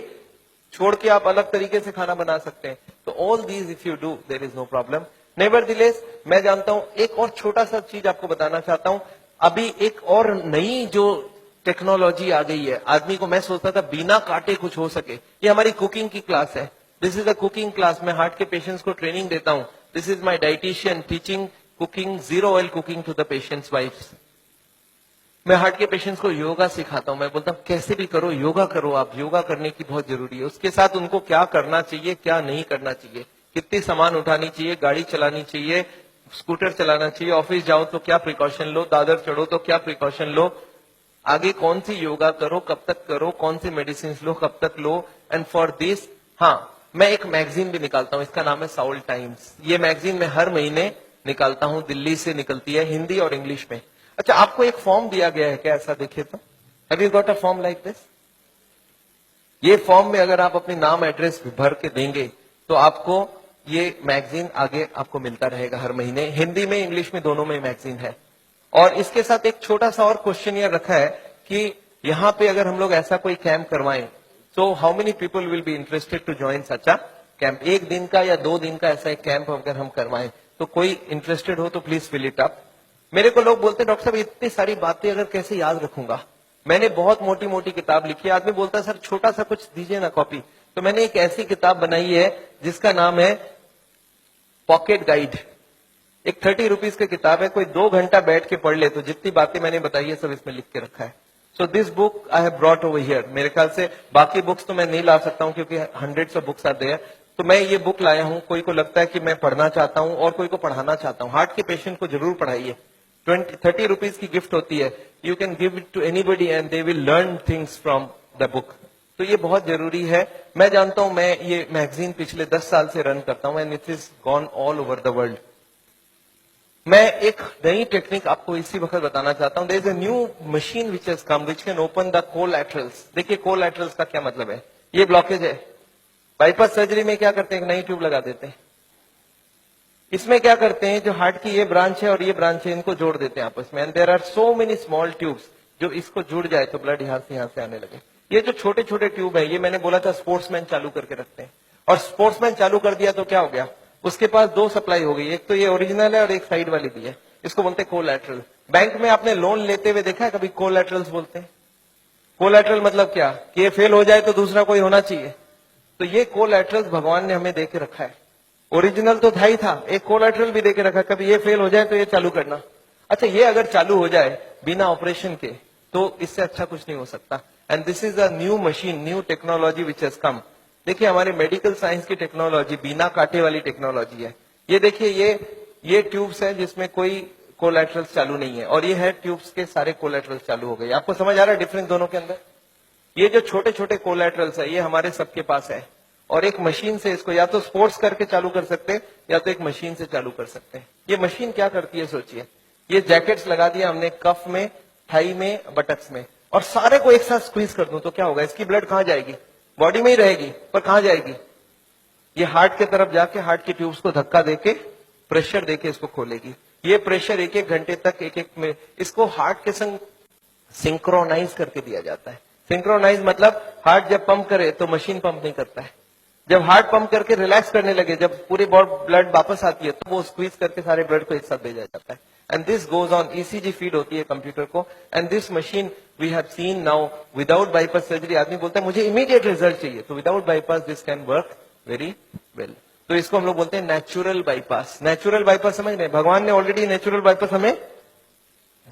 छोड़ के आप अलग तरीके से खाना बना सकते हैं? तो all these if you do there is no problem. Nevertheless मैं जानता हूं, एक और छोटा सा चीज आपको बताना चाहता हूं। अभी एक और नई जो टेक्नोलॉजी आ गई है, आदमी को, मैं सोचता था बिना काटे कुछ हो सके। ये हमारी कुकिंग की क्लास है। This is a cooking class. मैं हार्ट के पेशेंट्स को ट्रेनिंग देता हूं। This is my dietitian teaching cooking, 0 oil cooking to the patients wifes. मैं हार्ट के पेशेंट्स को योगा सिखाता हूं। मैं बोलता हूं कैसे भी करो, योगा करो। आप योगा करने की बहुत जरूरी है। उसके साथ उनको क्या करना चाहिए, क्या नहीं करना चाहिए, कितनी सामान उठानी चाहिए, गाड़ी चलानी चाहिए, स्कूटर चलाना चाहिए, ऑफिस जाओ तो क्या प्रिकॉशन लो, दादर चढ़ो तो क्या प्रिकॉशन लो, आगे कौन सी योगा करो, कब तक करो, कौन सी मेडिसिन लो, कब तक लो, एंड फॉर दिस हाँ मैं एक मैगजीन भी निकालता हूं, इसका नाम है साउल टाइम्स। ये मैगजीन मैं हर महीने निकालता हूं, दिल्ली से निकलती है, हिंदी और इंग्लिश में। अच्छा, आपको एक फॉर्म दिया गया है क्या, ऐसा देखिए तो, have you got a form like this? ये फॉर्म में अगर आप अपनी नाम एड्रेस भर के देंगे तो आपको ये मैगजीन आगे आपको मिलता रहेगा हर महीने, हिंदी में इंग्लिश में दोनों में मैगजीन है। और इसके साथ एक छोटा सा और क्वेश्चन ये रखा है कि यहाँ पे अगर हम लोग ऐसा कोई कैंप करवाएं, so how many people will be interested to join such a camp? 1 दिन का या 2 दिन का ऐसा एक कैंप अगर हम करवाएं तो कोई इंटरेस्टेड हो तो प्लीज फिल इट अप। मेरे को लोग बोलते हैं डॉक्टर साहब इतनी सारी बातें अगर कैसे याद रखूंगा, मैंने बहुत मोटी मोटी किताब लिखी है। आदमी बोलता है सर छोटा सा कुछ दीजिए ना कॉपी, तो मैंने एक ऐसी किताब बनाई है जिसका नाम है पॉकेट गाइड। एक 30 रुपीज की किताब है, कोई 2 घंटा बैठ के पढ़ ले तो जितनी बातें मैंने बताई है सब इसमें लिख के रखा है। So this book I have brought over here. मेरे ख्याल से बाकी बुक्स तो मैं नहीं ला सकता हूं क्योंकि hundreds of books are there, तो मैं ये बुक लाया हूं। कोई को लगता है कि मैं पढ़ना चाहता हूं और कोई को पढ़ाना चाहता हूं, हार्ट के पेशेंट को जरूर पढ़ाइए। 30 रुपीज की गिफ्ट होती है, you can give it to anybody and they will learn things from the book. तो ये बहुत जरूरी है। मैं जानता हूं, मैं ये मैगजीन पिछले 10 साल से रन करता हूं and it is gone all over the world. मैं एक नई टेक्निक आपको इसी वक्त बताना चाहता हूं। There is a new machine which has come which can open the collaterals. देखिए कोलैटरल्स का क्या मतलब है, ये ब्लॉकेज है। बाईपास सर्जरी में क्या करते हैं, एक नई ट्यूब लगा देते हैं। इसमें क्या करते हैं, जो हार्ट की ये ब्रांच है और ये ब्रांच है, इनको जोड़ देते हैं आपस में, and there are so many small tubes, जो इसको जुड़ जाए तो ब्लड यहां से आने लगे। ये जो छोटे छोटे ट्यूब है, ये मैंने बोला था स्पोर्ट्समैन चालू करके रखते हैं, और स्पोर्ट्समैन चालू कर दिया तो क्या हो गया, उसके पास 2 सप्लाई हो गई, एक तो ये ओरिजिनल है और एक साइड वाली भी है। इसको बोलते हैं कोलैटरल। बैंक में आपने लोन लेते हुए देखा है कभी कोलैटरल्स बोलते हैं? कोलैटरल मतलब क्या, कि ये फेल हो जाए तो दूसरा कोई होना चाहिए। तो ये कोलैटरल्स भगवान ने हमें दे के रखा है। ओरिजिनल तो था ही था, एक कोलैटरल भी देके रखा, कभी ये फेल हो जाए तो ये चालू करना। अच्छा, ये अगर चालू हो जाए बिना ऑपरेशन के तो इससे अच्छा कुछ नहीं हो सकता। And this is a new machine, new technology which has कम। देखिए हमारे मेडिकल साइंस की टेक्नोलॉजी बिना कांटे वाली टेक्नोलॉजी है। ये देखिए ये ट्यूब्स है जिसमें कोई कोलैटरल्स चालू नहीं है, और ये है ट्यूब्स के सारे कोलैटरल्स चालू हो गए। आपको समझ आ रहा है डिफरेंस दोनों के अंदर? ये जो छोटे छोटे कोलैटरल्स है ये हमारे सबके पास है, और एक मशीन से इसको या तो स्पोर्ट्स करके चालू कर सकते हैं या तो एक मशीन से चालू कर सकते हैं। ये मशीन क्या करती है सोचिए, ये जैकेट्स लगा दिया हमने कफ में, थाई में, बटक्स में, और सारे को एक साथ स्क्वीज कर दूं तो क्या होगा, इसकी ब्लड कहां जाएगी, बॉडी में ही रहेगी, पर कहां जाएगी, ये हार्ट की तरफ जाके हार्ट की ट्यूब्स को धक्का देके प्रेशर देके इसको खोलेगी। ये प्रेशर 1-1 घंटे तक एक में इसको हार्ट के संग सिंक्रोनाइज करके दिया जाता है। सिंक्रोनाइज मतलब हार्ट जब पंप करे तो मशीन पंप नहीं करता है, जब हार्ट पंप करके रिलैक्स करने लगे, जब पूरी ब्लड वापस आती है तो वो स्क्वीज करके सारे ब्लड को एक साथ भेजा जाता है। And this goes on, ECG feed होती है कंप्यूटर को, and this machine we have seen now without bypass surgery. आदमी बोलता है मुझे इमीडिएट रिजल्ट चाहिए, तो without bypass this can work very well. तो इसको हम लोग बोलते हैं नेचुरल बाईपास। नेचुरल बाईपास समझ रहे हैं, भगवान ने ऑलरेडी नेचुरल बाईपास हमें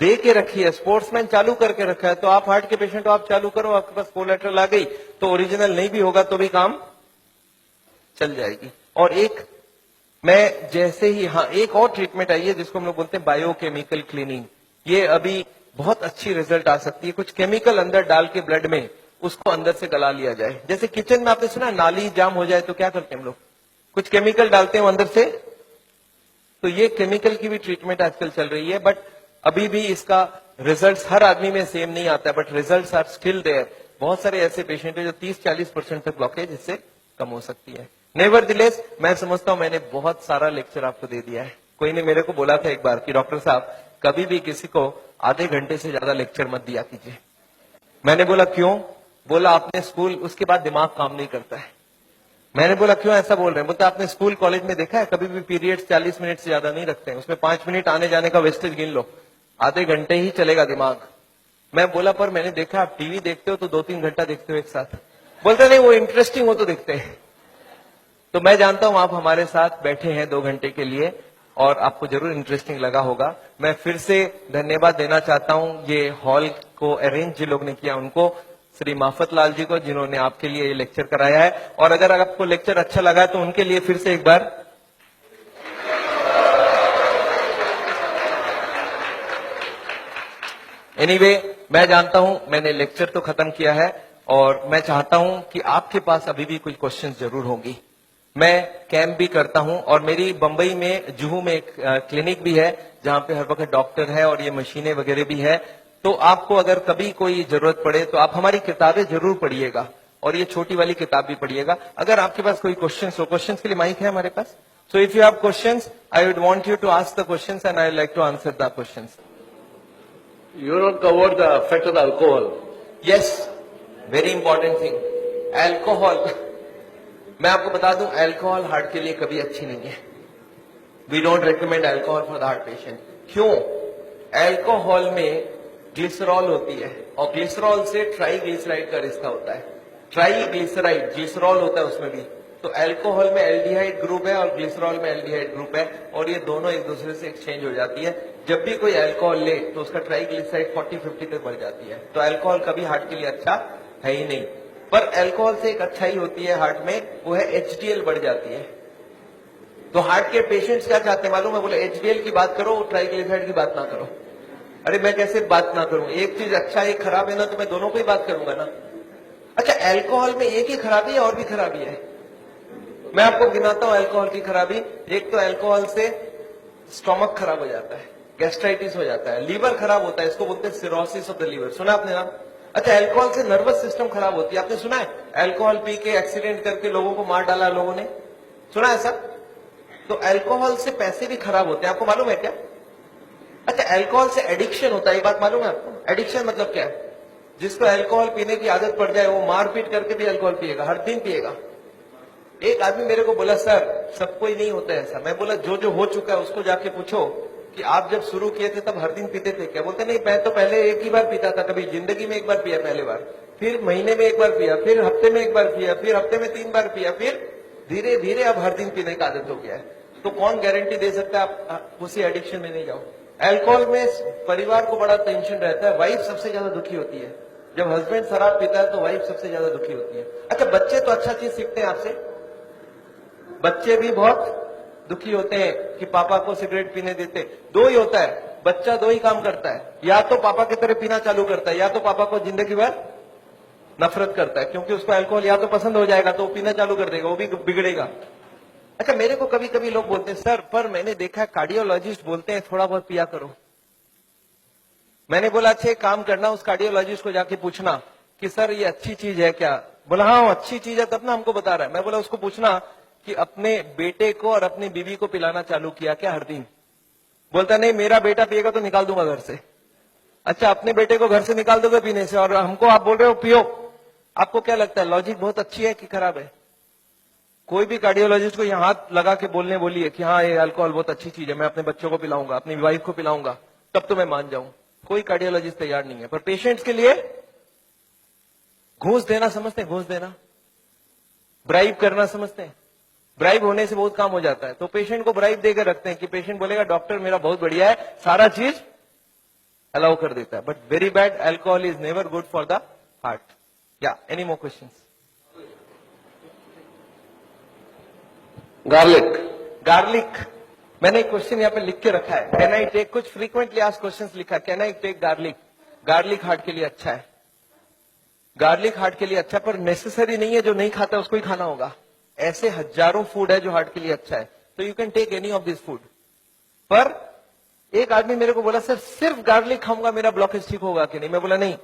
दे के रखी है, स्पोर्ट्समैन चालू करके रखा है। तो आप हार्ट के पेशेंट हो, आप चालू करो, आपके पास कोलैटरल आ गई तो ओरिजिनल नहीं भी होगा तो भी काम चल जाएगी। और एक मैं जैसे ही एक और ट्रीटमेंट आई है जिसको हम लोग बोलते हैं बायोकेमिकल क्लीनिंग। ये अभी बहुत अच्छी रिजल्ट आ सकती है। कुछ केमिकल अंदर डाल के ब्लड में उसको अंदर से गला लिया जाए। जैसे किचन में आपने सुना नाली जाम हो जाए तो क्या करते हैं हम लोग, कुछ केमिकल डालते हैं अंदर से, तो ये केमिकल की भी ट्रीटमेंट आजकल चल रही है। बट अभी भी इसका रिजल्ट हर आदमी में सेम नहीं आता है, but result are still there. बहुत सारे ऐसे पेशेंट है जो 30-40% तक ब्लॉकेज इससे कम हो सकती है। नेवरदिलेस मैं समझता हूं मैंने बहुत सारा लेक्चर आपको दे दिया है। कोई ने मेरे को बोला था एक बार कि डॉक्टर साहब कभी भी किसी को आधे घंटे से ज्यादा लेक्चर मत दिया कीजिए। मैंने बोला क्यों, बोला आपने स्कूल, उसके बाद दिमाग काम नहीं करता है। मैंने बोला क्यों ऐसा बोल रहे हैं, बोलते आपने स्कूल कॉलेज में देखा है कभी भी पीरियड्स 40 मिनट से ज्यादा नहीं रखते हैं, उसमें 5 मिनट आने जाने का वेस्टेज गिन लो, आधे घंटे ही चलेगा दिमाग। मैं बोला पर मैंने देखा आप टीवी देखते हो तो 2-3 घंटा देखते हो एक साथ। बोलते नहीं वो इंटरेस्टिंग हो तो देखते हैं। तो मैं जानता हूं आप हमारे साथ बैठे हैं 2 घंटे के लिए और आपको जरूर इंटरेस्टिंग लगा होगा। मैं फिर से धन्यवाद देना चाहता हूं ये हॉल को अरेंज जिन लोग ने किया उनको, श्री माफत लाल जी को जिन्होंने आपके लिए ये लेक्चर कराया है। और अगर आपको लेक्चर अच्छा लगा तो उनके लिए फिर से एक बार एनीवे मैं जानता हूं मैंने लेक्चर तो खत्म किया है और मैं चाहता हूं कि आपके पास अभी भी कोई क्वेश्चंस जरूर होंगी। मैं कैंप भी करता हूं और मेरी बंबई में जुहू में एक क्लिनिक भी है जहां पे हर वक्त डॉक्टर है और ये मशीनें वगैरह भी है। तो आपको अगर कभी कोई जरूरत पड़े तो आप हमारी किताबें जरूर पढ़िएगा और ये छोटी वाली किताब भी पढ़िएगा। अगर आपके पास कोई क्वेश्चन हो, क्वेश्चन के लिए माइक है हमारे पास। So if you have questions I would want you to ask the questions and I like to answer the questions. You don't cover the effect of the alcohol. Yes, very important thing, alcohol. मैं आपको बता दूं alcohol heart के लिए कभी अच्छी नहीं है। We don't recommend alcohol for the heart patient. क्यों? अल्कोहल में ग्लिसरॉल होती है और ग्लिसरॉल से ट्राईग्लिसराइड का रिश्ता होता है। ट्राईग्लिसराइड ग्लिसरॉल होता है उसमें भी। तो अल्कोहल में एल्डिहाइड ग्रुप है और ग्लिसरॉल में एल्डिहाइड ग्रुप है और ये दोनों एक दूसरे से एक्सचेंज हो जाती है। जब भी कोई अल्कोहल ले तो उसका ट्राईग्लिसराइड 40-50 तक बढ़ जाती है। तो अल्कोहल कभी हार्ट के लिए अच्छा है ही नहीं। पर अल्कोहल से एक अच्छाई होती है हार्ट में, वो है एचडीएल बढ़ जाती है। तो हार्ट के पेशेंट्स क्या चाहते हैं मालूम है? बोले एचडीएल की बात करो, ट्राईग्लिसराइड की बात ना करो। अरे मैं कैसे बात ना करूं? एक चीज अच्छा एक खराब है ना, तो मैं दोनों को ही बात करूंगा ना। अच्छा, अल्कोहल में एक ही खराबी है और भी खराबी है। मैं आपको गिनाता हूं अल्कोहल की खराबी। एक तो अल्कोहल से स्टोमक खराब हो जाता है, गैस्ट्राइटिस हो जाता है, लीवर खराब होता है, इसको बोलते हैं सिरोसिस ऑफ द लीवर। सुना आपने नाम? अच्छा, अल्कोहल से नर्वस सिस्टम खराब होती है। आपने सुना है अल्कोहल पी के एक्सीडेंट करके लोगों को मार डाला लोगों ने? सुना है ऐसा? तो अल्कोहल से पैसे भी खराब होते हैं, आपको मालूम है क्या? अच्छा, अल्कोहल से एडिक्शन होता है, ये बात मालूम है आपको? एडिक्शन मतलब क्या है? जिसको अल्कोहल पीने की आदत पड़ जाए वो मारपीट करके भी अल्कोहल पिएगा, हर दिन पिएगा। एक आदमी मेरे को बोला सर सबको ही नहीं होता है ऐसा। मैं बोला जो जो हो चुका है उसको जाके पूछो कि आप जब शुरू किए थे तब हर दिन पीते थे क्या? बोलते नहीं, मैं तो पहले एक ही बार पीता था, कभी जिंदगी में एक बार पिया पहले बार, फिर महीने में एक बार पिया, फिर हफ्ते में एक बार पिया, फिर हफ्ते में 3 बार पिया, फिर धीरे धीरे अब हर दिन पीने की आदत हो गया है। तो कौन गारंटी दे सकता है आप उसी एडिक्शन में नहीं जाओ? अल्कोहल में परिवार को बड़ा टेंशन रहता है, वाइफ सबसे ज्यादा दुखी होती है। जब हस्बैंड शराब पीता है तो वाइफ सबसे ज्यादा दुखी होती है। अच्छा, बच्चे तो अच्छा चीज सीखते हैं आपसे, बच्चे भी बहुत दुखी होते हैं कि पापा को सिगरेट पीने देते। दो ही होता है, बच्चा दो ही काम करता है, या तो पापा की तरह पीना चालू करता है या तो पापा को जिंदगी भर नफरत करता है, क्योंकि उसको अल्कोहल या तो पसंद हो जाएगा तो वो पीना चालू कर देगा, वो भी बिगड़ेगा। अच्छा, मेरे को कभी कभी लोग बोलते हैं सर पर मैंने देखा है कार्डियोलॉजिस्ट बोलते हैं थोड़ा बहुत पिया करो। मैंने बोला अच्छा एक काम करना, उस कार्डियोलॉजिस्ट को जाके पूछना कि सर ये अच्छी चीज है क्या? बोला हाँ अच्छी चीज है तब ना हमको बता रहा है। मैं बोला उसको पूछना कि अपने बेटे को और अपनी बीवी को पिलाना चालू किया क्या हर दिन? बोलता नहीं, मेरा बेटा पिएगा तो निकाल दूंगा घर से। अच्छा, अपने बेटे को घर से निकाल दोगे पीने से और हमको आप बोल रहे हो पियो? आपको क्या लगता है लॉजिक बहुत अच्छी है कि खराब है? कोई भी कार्डियोलॉजिस्ट को यहाँ हाथ लगा के बोलिए कि हाँ ये अल्कोहल बहुत अच्छी चीज है, मैं अपने बच्चों को पिलाऊंगा, अपनी वाइफ को पिलाऊंगा, तब तो मैं मान जाऊं। कोई कार्डियोलॉजिस्ट तैयार नहीं है। पर पेशेंट्स के लिए घूस देना समझते हैं? घूस देना, ब्राइब करना समझते हैं? ब्राइब होने से बहुत काम हो जाता है। तो पेशेंट को ब्राइब देकर रखते हैं कि पेशेंट बोलेगा डॉक्टर मेरा बहुत बढ़िया है, सारा चीज अलाउ कर देता है। But very bad, alcohol is never good for the heart. या एनी मोर क्वेश्चंस? गार्लिक, मैंने एक क्वेश्चन यहाँ पे लिख के रखा है, कैन आई टेक, कुछ फ्रीक्वेंटली आस्क्ड क्वेश्चंस लिखा है, can I take garlic? Garlic heart के लिए अच्छा है, गार्लिक हार्ट के लिए अच्छा है, पर नेसेसरी नहीं है जो नहीं खाता उसको ही खाना होगा। ऐसे हजारों फूड है जो हार्ट के लिए अच्छा है, तो you can take any of this food. पर एक आदमी मेरे को बोला सर सिर्फ गार्लिक खाऊंगा मेरा ब्लॉकेज ठीक होगा कि नहीं? मैं बोला नहीं,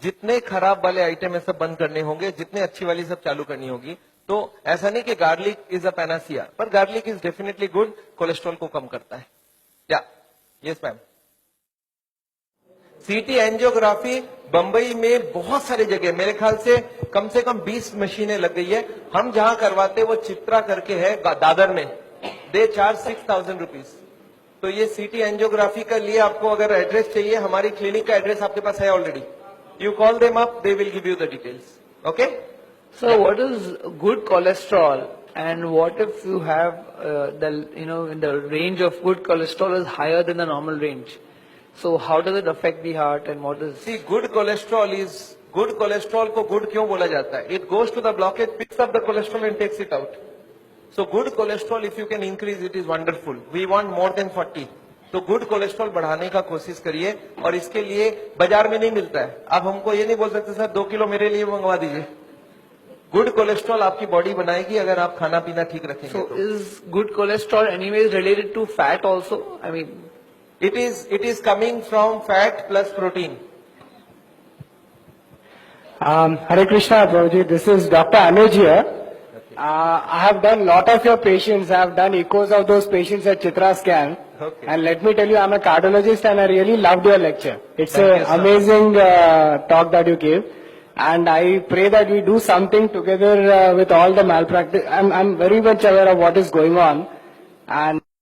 जितने खराब वाले आइटम है सब बंद करने होंगे, जितने अच्छी वाली सब चालू करनी होगी। तो ऐसा नहीं कि गार्लिक इज अ पैनासिया, पर garlic is definitely good, cholesterol को कम करता है। या yes ma'am. CT angiography Bombay में बहुत सारी जगह, मेरे ख्याल से कम 20 मशीनें लग गई है। हम जहां करवाते वो चित्रा करके है दादर में, दे चार्ज 6000 रुपीज। तो ये सीटी एंजियोग्राफी का लिए आपको अगर एड्रेस चाहिए, हमारी क्लिनिक का एड्रेस आपके पास है already, you call them up, they will give you the details. Okay So what is good cholesterol, and what if you have the range of good cholesterol is higher than the normal range? So how does it affect the heart, and what is? See, good cholesterol को good क्यों बोला जाता है? It goes to the blockage, picks up the cholesterol and takes it out. So good cholesterol, if you can increase it, is wonderful. We want more than 40. तो good cholesterol बढ़ाने का कोशिश करिए, और इसके लिए बाजार में नहीं मिलता है। आप हमको ये नहीं बोल सकते सर 2 किलो मेरे लिए मंगवा दीजिए। गुड कोलेस्ट्रॉल आपकी बॉडी बनाएगी अगर आप खाना पीना ठीक रखेंगे So तो। is good cholesterol anyways related to fat also? I mean, It is coming from fat plus protein. Hare Krishna, Prabhuji. This is Dr. Anuj here. I have done lot of your patients. I have done echoes of those patients at Chitra Scan. Okay. And let me tell you, I'm a cardiologist and I really loved your lecture. It's Thank you, an sir. amazing talk that you gave. And I pray that we do something together with all the malpractice. I'm very much aware of what is going on. And